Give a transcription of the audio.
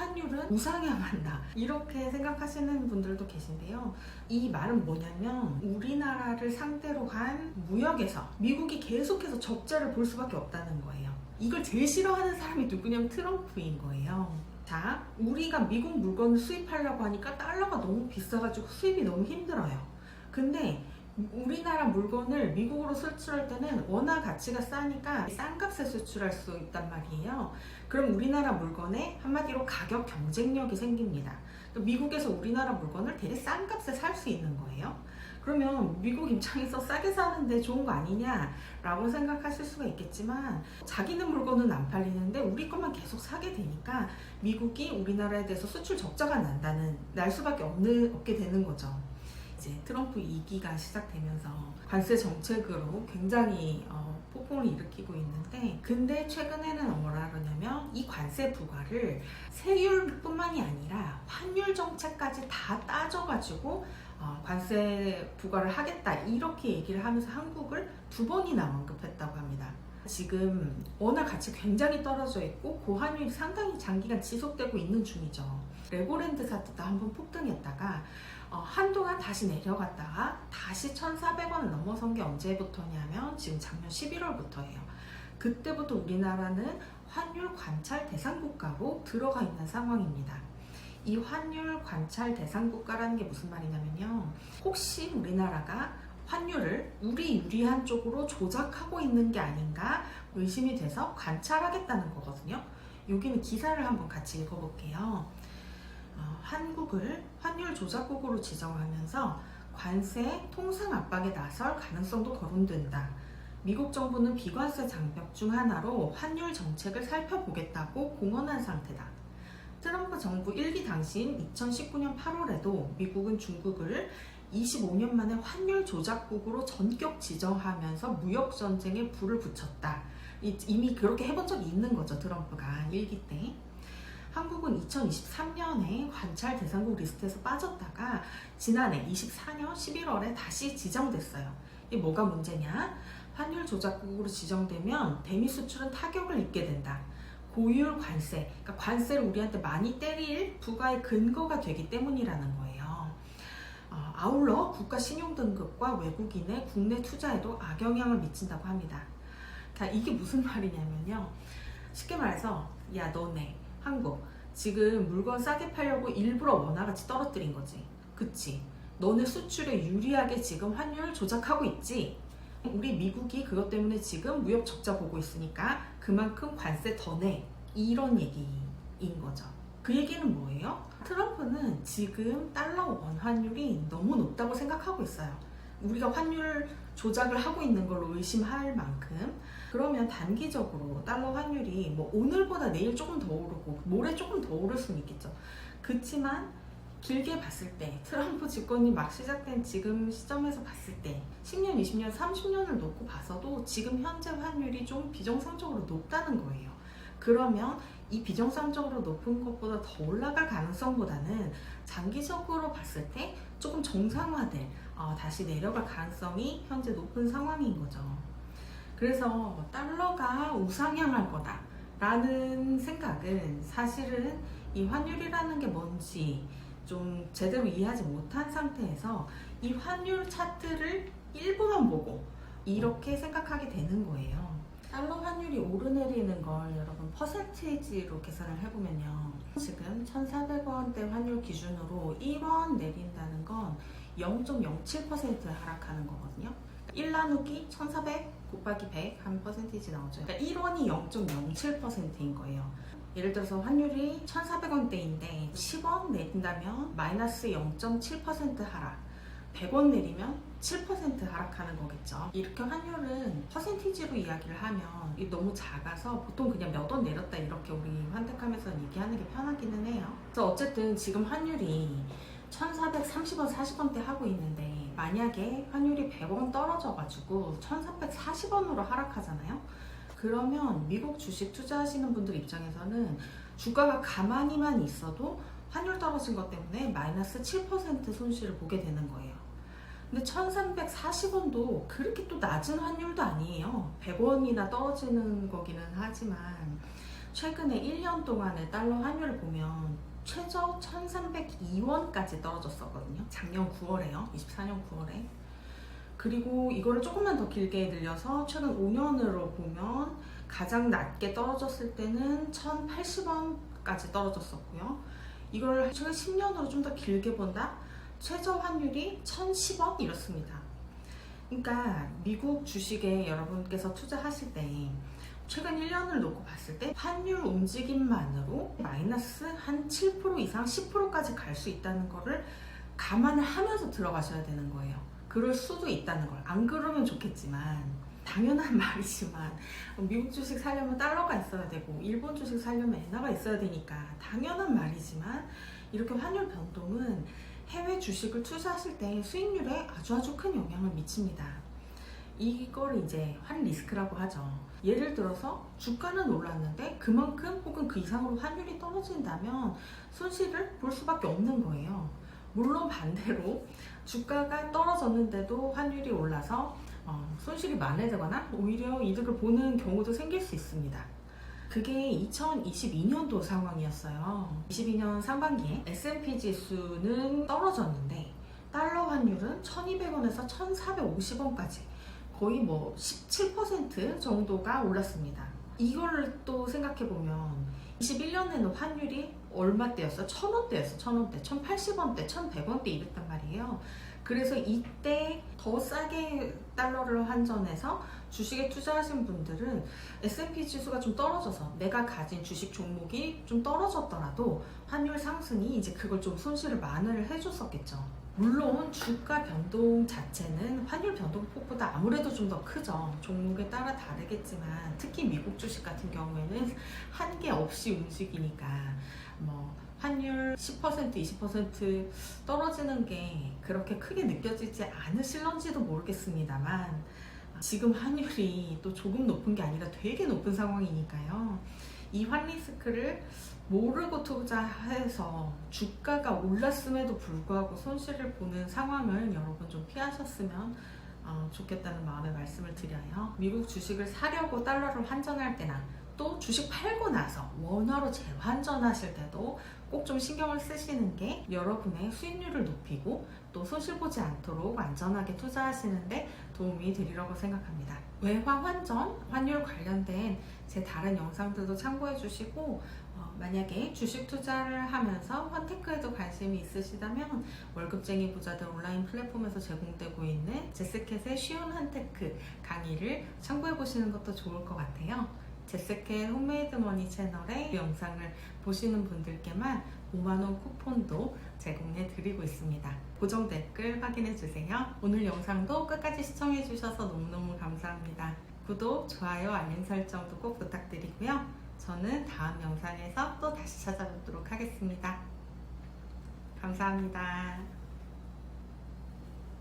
환율은 우상향한다 이렇게 생각하시는 분들도 계신데요. 이 말은 뭐냐면 우리나라를 상대로 한 무역에서 미국이 계속해서 적자를 볼 수밖에 없다는 거예요. 이걸 제일 싫어하는 사람이 누구냐면 트럼프인 거예요. 자, 우리가 미국 물건을 수입하려고 하니까 달러가 너무 비싸가지고 수입이 너무 힘들어요. 근데 우리나라 물건을 미국으로 수출할 때는 워낙 가치가 싸니까 싼 값에 수출할 수 있단 말이에요. 그럼 우리나라 물건에 한마디로 가격 경쟁력이 생깁니다. 미국에서 우리나라 물건을 되게 싼 값에 살 수 있는 거예요. 그러면 미국 입장에서 싸게 사는데 좋은 거 아니냐라고 생각하실 수가 있겠지만 자기는 물건은 안 팔리는데 우리 것만 계속 사게 되니까 미국이 우리나라에 대해서 수출 적자가 날 수밖에 없게 되는 거죠. 이제 트럼프 2기가 시작되면서 관세 정책으로 굉장히 폭풍을 일으키고 있는데, 근데 최근에는 뭐라 그러냐면 이 관세 부과를 세율뿐만이 아니라 환율 정책까지 다 따져가지고 관세 부과를 하겠다 이렇게 얘기를 하면서 한국을 2번이나 언급했다고 합니다. 지금 원화 가치 굉장히 떨어져 있고 고환율이 상당히 장기간 지속되고 있는 중이죠. 레고랜드 사태도 한번 폭등했다가 한동안 다시 내려갔다가 다시 1,400원을 넘어선 게 언제부터냐면 지금 작년 11월부터예요. 그때부터 우리나라는 환율 관찰 대상 국가로 들어가 있는 상황입니다. 이 환율 관찰 대상 국가라는 게 무슨 말이냐면요. 혹시 우리나라가 환율을 우리 유리한 쪽으로 조작하고 있는 게 아닌가 의심이 돼서 관찰하겠다는 거거든요. 여기는 기사를 한번 같이 읽어볼게요. 한국을 환율 조작국으로 지정하면서 관세 통상 압박에 나설 가능성도 거론된다. 미국 정부는 비관세 장벽 중 하나로 환율 정책을 살펴보겠다고 공언한 상태다. 트럼프 정부 1기 당시인 2019년 8월에도 미국은 중국을 25년 만에 환율 조작국으로 전격 지정하면서 무역 전쟁에 불을 붙였다. 이미 그렇게 해본 적이 있는 거죠, 트럼프가 1기 때. 한국은 2023년에 관찰 대상국 리스트에서 빠졌다가 지난해 24년 11월에 다시 지정됐어요. 이게 뭐가 문제냐? 환율 조작국으로 지정되면 대미 수출은 타격을 입게 된다. 고율 관세, 그러니까 관세를 우리한테 많이 때릴 부과의 근거가 되기 때문이라는 거예요. 아울러 국가 신용 등급과 외국인의 국내 투자에도 악영향을 미친다고 합니다. 그러니까 이게 무슨 말이냐면요. 쉽게 말해서 야 너네 한국 지금 물건 싸게 팔려고 일부러 원화가치 떨어뜨린 거지. 그치? 너네 수출에 유리하게 지금 환율 조작하고 있지? 우리 미국이 그것 때문에 지금 무역 적자 보고 있으니까 그만큼 관세 더 내. 이런 얘기인 거죠. 그 얘기는 뭐예요? 트럼프는 지금 달러 원 환율이 너무 높다고 생각하고 있어요. 우리가 환율 조작을 하고 있는 걸로 의심할 만큼. 그러면 단기적으로 달러 환율이 뭐 오늘보다 내일 조금 더 오르고 모레 조금 더 오를 수는 있겠죠. 그렇지만 길게 봤을 때 트럼프 집권이 막 시작된 지금 시점에서 봤을 때 10년, 20년, 30년을 놓고 봐서도 지금 현재 환율이 좀 비정상적으로 높다는 거예요. 그러면 이 비정상적으로 높은 것보다 더 올라갈 가능성보다는 장기적으로 봤을 때 조금 정상화될 다시 내려갈 가능성이 현재 높은 상황인 거죠. 그래서 달러가 우상향할 거다 라는 생각은 사실은 이 환율이라는 게 뭔지 좀 제대로 이해하지 못한 상태에서 이 환율 차트를 일부만 보고 이렇게 생각하게 되는 거예요. 달러 환율이 오르내리는 걸 여러분 퍼센테이지로 계산을 해보면요. 지금 1,400원대 환율 기준으로 1원 내린다는 건 0.07% 하락하는 거거든요. 1 나누기 1,400 곱하기 100 하면 퍼센테이지 나오죠. 그러니까 1원이 0.07%인 거예요. 예를 들어서 환율이 1,400원대인데 10원 내린다면 마이너스 0.7% 하락, 100원 내리면 7% 하락하는 거겠죠. 이렇게 환율은 퍼센티지로 이야기를 하면 이게 너무 작아서 보통 그냥 몇 원 내렸다 이렇게 우리 환택하면서 얘기하는 게 편하기는 해요. 그래서 어쨌든 지금 환율이 1,430원, 40원대 하고 있는데 만약에 환율이 100원 떨어져가지고 1,440원으로 하락하잖아요. 그러면 미국 주식 투자하시는 분들 입장에서는 주가가 가만히만 있어도 환율 떨어진 것 때문에 마이너스 7% 손실을 보게 되는 거예요. 근데 1,340원도 그렇게 또 낮은 환율도 아니에요. 100원이나 떨어지는 거기는 하지만 최근에 1년 동안의 달러 환율을 보면 최저 1302원까지 떨어졌었거든요. 작년 9월에요. 24년 9월에. 그리고 이거를 조금만 더 길게 늘려서 최근 5년으로 보면 가장 낮게 떨어졌을 때는 1080원까지 떨어졌었고요. 이걸 최근 10년으로 좀 더 길게 본다? 최저 환율이 1010원 이렇습니다. 그러니까 미국 주식에 여러분께서 투자하실 때 최근 1년을 놓고 봤을 때 환율 움직임만으로 마이너스 한 7% 이상 10%까지 갈 수 있다는 거를 감안을 하면서 들어가셔야 되는 거예요. 그럴 수도 있다는 걸. 안 그러면 좋겠지만 당연한 말이지만 미국 주식 사려면 달러가 있어야 되고 일본 주식 사려면 엔화가 있어야 되니까 당연한 말이지만 이렇게 환율 변동은 해외 주식을 투자하실 때 수익률에 아주 큰 영향을 미칩니다. 이걸 이제 환 리스크라고 하죠. 예를 들어서 주가는 올랐는데 그만큼 혹은 그 이상으로 환율이 떨어진다면 손실을 볼 수밖에 없는 거예요. 물론 반대로 주가가 떨어졌는데도 환율이 올라서 손실이 만회되거나 오히려 이득을 보는 경우도 생길 수 있습니다. 그게 2022년도 상황이었어요. 22년 상반기에 S&P 지수는 떨어졌는데 달러 환율은 1200원에서 1450원까지 거의 뭐 17% 정도가 올랐습니다. 이걸 또 생각해보면 21년에는 환율이 얼마대였어? 1000원대였어. 1000원대, 1080원대, 1100원대 이랬단 말이에요. 그래서 이때 더 싸게 달러를 환전해서 주식에 투자하신 분들은 S&P 지수가 좀 떨어져서 내가 가진 주식 종목이 좀 떨어졌더라도 환율 상승이 이제 그걸 좀 손실을 만회를 해줬었겠죠. 물론 주가 변동 자체는 환율 변동폭보다 아무래도 좀 더 크죠. 종목에 따라 다르겠지만 특히 미국 주식 같은 경우에는 한계 없이 움직이니까 뭐 환율 10%, 20% 떨어지는 게 그렇게 크게 느껴지지 않으실런지도 모르겠습니다만 지금 환율이 또 조금 높은 게 아니라 되게 높은 상황이니까요. 이 환 리스크를 모르고 투자해서 주가가 올랐음에도 불구하고 손실을 보는 상황을 여러분 좀 피하셨으면 좋겠다는 마음에 말씀을 드려요. 미국 주식을 사려고 달러를 환전할 때나 또 주식 팔고 나서 원화로 재환전하실 때도 꼭 좀 신경을 쓰시는 게 여러분의 수익률을 높이고 또 손실 보지 않도록 안전하게 투자하시는데 도움이 되리라고 생각합니다. 외화 환전, 환율 관련된 제 다른 영상들도 참고해 주시고 만약에 주식 투자를 하면서 환테크에도 관심이 있으시다면 월급쟁이 부자들 온라인 플랫폼에서 제공되고 있는 제스켓의 쉬운 환테크 강의를 참고해 보시는 것도 좋을 것 같아요. 제스켓 홈메이드 머니 채널의 영상을 보시는 분들께만 5만원 쿠폰도 제공해 드리고 있습니다. 고정 댓글 확인해 주세요. 오늘 영상도 끝까지 시청해 주셔서 너무너무 감사합니다. 구독, 좋아요, 알림 설정도 꼭 부탁드리고요. 저는 다음 영상에서 또 다시 찾아뵙도록 하겠습니다. 감사합니다.